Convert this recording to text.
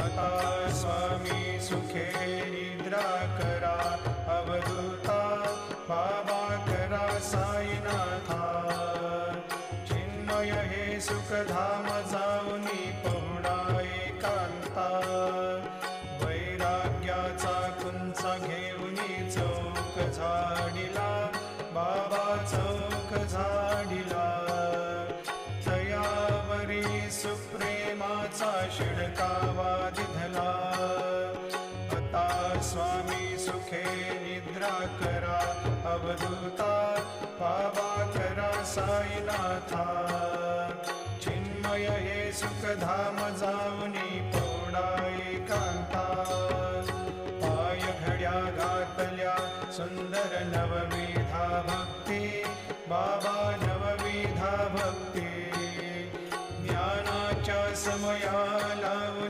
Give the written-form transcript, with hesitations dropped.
आता स्वामी सुखे निद्रा करा, अवधूता बाबा करा साईनाथा। चिन्मय हे सुखधाम जाऊनी पहुडा एकांता, वैराग्याचा कुंचा घेऊनी चौक झाडिला, बाबा चौक झाडिला। तयावरी सुप्रेमाचा शिडकावा दिधला, आता स्वामी सुखे निद्रा करा, अवधूता बाबा करा साईनाथा। चिन्मय हे सुखधाम जाऊनी पौडा एकांता, पाय घड्या घातल्या सुंदर नवविधा भक्ती, बाबा